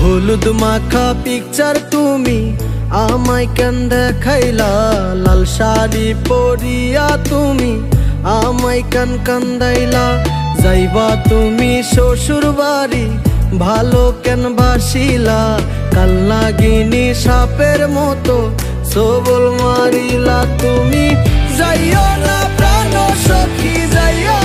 হলুদ মাখা পিকচার তুমি আমায় কেন দেখাইলা, লাল শাড়ি পরিয়া তুমি আমায় কেন কান্দাইলা। যাইবা তুমি শ্বশুর বাড়ি ভালো কেন বাসিলা, কাল নাগিনী সাপের মতো সবল মারিলা। তুমি যাইও না প্রাণ সখী, যাইও